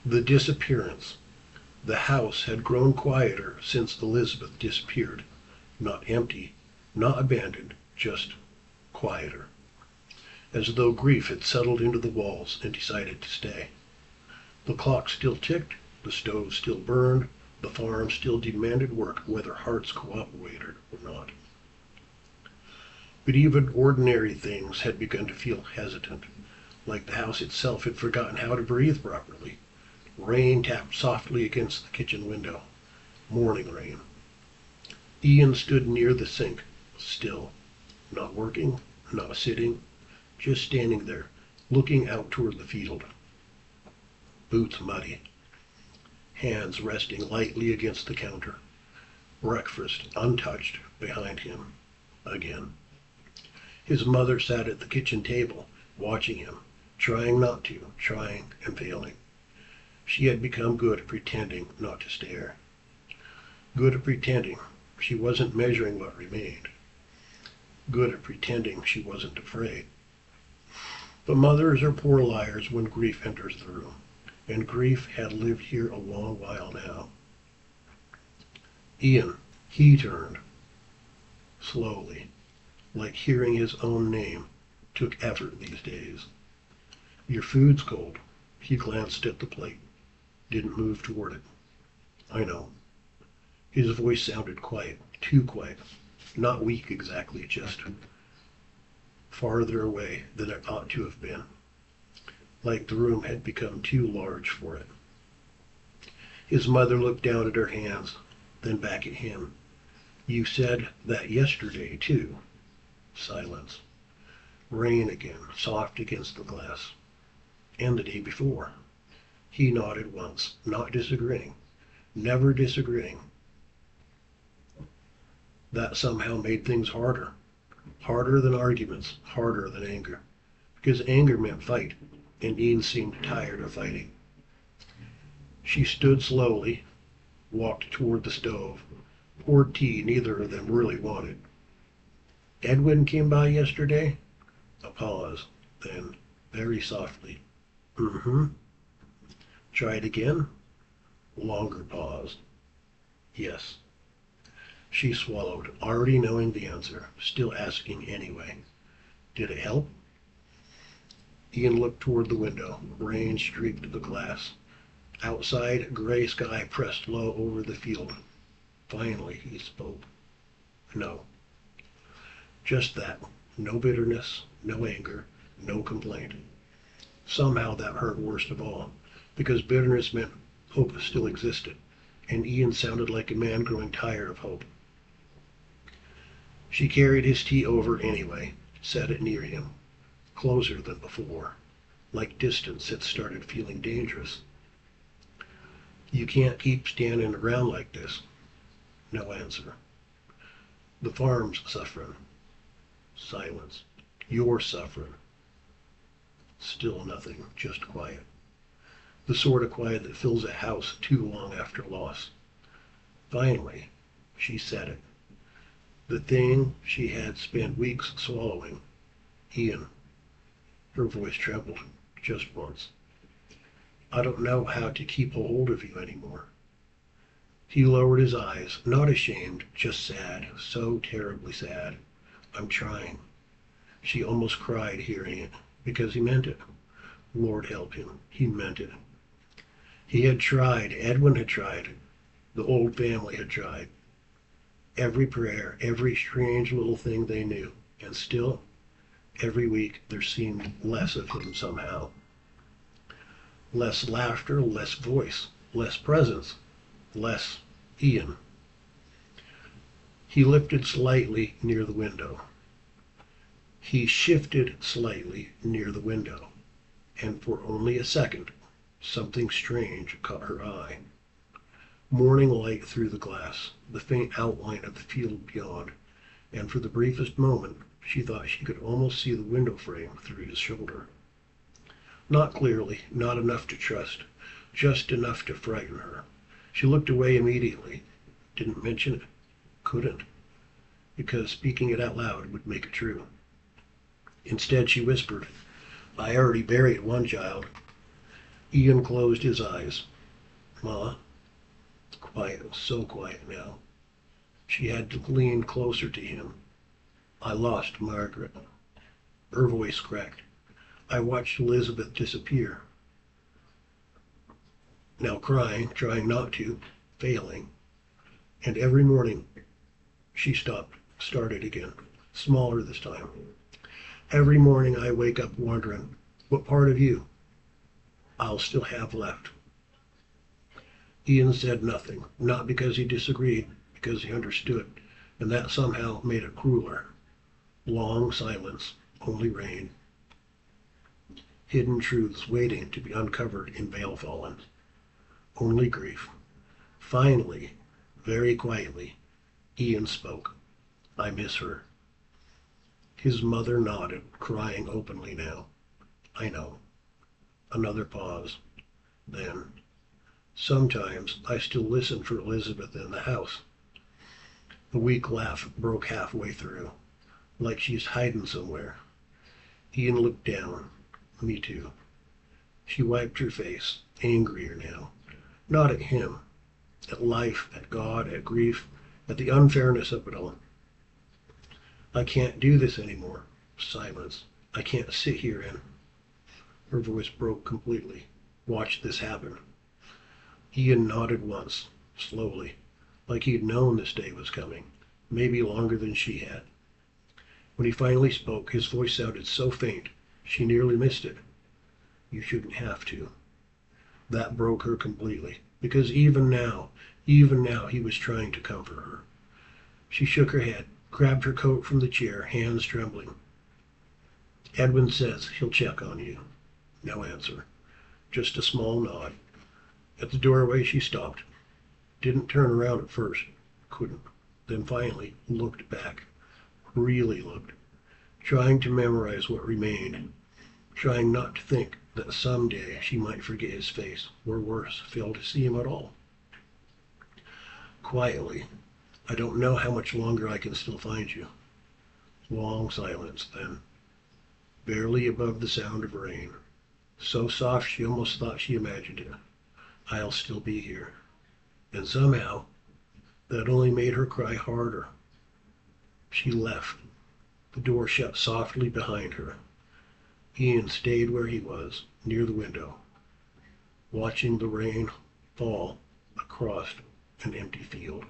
The disappearance. The house had grown quieter since Elizabeth disappeared. Not empty, not abandoned, just quieter. As though grief had settled into the walls and decided to stay. The clock still ticked, the stove still burned, the farm still demanded work whether hearts cooperated or not. But even ordinary things had begun to feel hesitant, like the house itself had forgotten how to breathe properly. Rain tapped softly against the kitchen window. Morning rain. Ian stood near the sink, still. Not working, not sitting, just standing there, looking out toward the field. Boots muddy. Hands resting lightly against the counter. Breakfast untouched behind him. Again. His mother sat at the kitchen table, watching him, trying not to, trying and failing. She had become good at pretending not to stare. Good at pretending she wasn't measuring what remained. Good at pretending she wasn't afraid. But mothers are poor liars when grief enters the room, and grief had lived here a long while now. Ian, he turned. Slowly, like hearing his own name, took effort these days. Your food's cold. He glanced at the plate. Didn't move toward it. I know. His voice sounded quiet, too quiet. Not weak exactly, just farther away than it ought to have been. Like the room had become too large for it. His mother looked down at her hands, then back at him. You said that yesterday, too. Silence. Rain again, soft against the glass. And the day before. He nodded once, not disagreeing. Never disagreeing. That somehow made things harder. Harder than arguments, harder than anger. Because anger meant fight, and Ian seemed tired of fighting. She stood slowly, walked toward the stove, poured tea neither of them really wanted. Edwin came by yesterday? A pause, then, very softly. Mm-hmm. Tried again? Longer pause. Yes. She swallowed, already knowing the answer, still asking anyway. Did it help? Ian looked toward the window. Rain streaked the glass. Outside, gray sky pressed low over the field. Finally, he spoke. No. Just that. No bitterness, no anger, no complaint. Somehow that hurt worst of all, because bitterness meant hope still existed, and Ian sounded like a man growing tired of hope. She carried his tea over anyway, set it near him, closer than before, like distance had started feeling dangerous. You can't keep standing around like this. No answer. The farm's suffering. Silence. You're suffering. Still nothing, just quiet. The sort of quiet that fills a house too long after loss. Finally, she said it. The thing she had spent weeks swallowing. Ian. Her voice trembled, just once. I don't know how to keep a hold of you anymore. He lowered his eyes, not ashamed, just sad, so terribly sad. I'm trying. She almost cried hearing it, because he meant it. Lord help him, he meant it. He had tried, Edwin had tried, the old family had tried. Every prayer, every strange little thing they knew, and still, every week there seemed less of him somehow. Less laughter, less voice, less presence, less Ian. He lifted slightly near the window. He shifted slightly near the window, and for only a second, something strange caught her eye. Morning light through the glass, the faint outline of the field beyond, and for the briefest moment, she thought she could almost see the window frame through his shoulder. Not clearly, not enough to trust, just enough to frighten her. She looked away immediately. Didn't mention it. Couldn't. Because speaking it out loud would make it true. Instead, she whispered, I already buried one child. Ian closed his eyes. Ma, quiet, so quiet now. She had to lean closer to him. I lost Margaret. Her voice cracked. I watched Elizabeth disappear. Now crying, trying not to, failing. And every morning she started again, smaller this time. Every morning I wake up wondering, what part of you I'll still have left. Ian said nothing, not because he disagreed, because he understood, and that somehow made it crueler. Long silence, only rain. Hidden truths waiting to be uncovered in VeilFallen. Only grief. Finally, very quietly, Ian spoke. I miss her. His mother nodded, crying openly now. I know. Another pause. Then, sometimes I still listen for Elizabeth in the house. The weak laugh broke halfway through, like she's hiding somewhere. Ian looked down. Me too. She wiped her face, angrier now. Not at him, at life, at God, at grief, at the unfairness of it all. I can't do this anymore. Silence. I can't sit here and... Her voice broke completely. Watch this happen. Ian nodded once, slowly, like he'd known this day was coming, maybe longer than she had. When he finally spoke, his voice sounded so faint, she nearly missed it. You shouldn't have to. That broke her completely, because even now he was trying to comfort her. She shook her head, grabbed her coat from the chair, hands trembling. Edwin says he'll check on you. No answer. Just a small nod. At the doorway she stopped. Didn't turn around at first. Couldn't. Then finally looked back. Really looked. Trying to memorize what remained. Trying not to think that someday she might forget his face, or worse, fail to see him at all. Quietly, I don't know how much longer I can still find you. Long silence, then. Barely above the sound of rain. So soft she almost thought she imagined it. I'll still be here. And somehow, that only made her cry harder. She left. The door shut softly behind her. Ian stayed where he was, near the window, watching the rain fall across an empty field.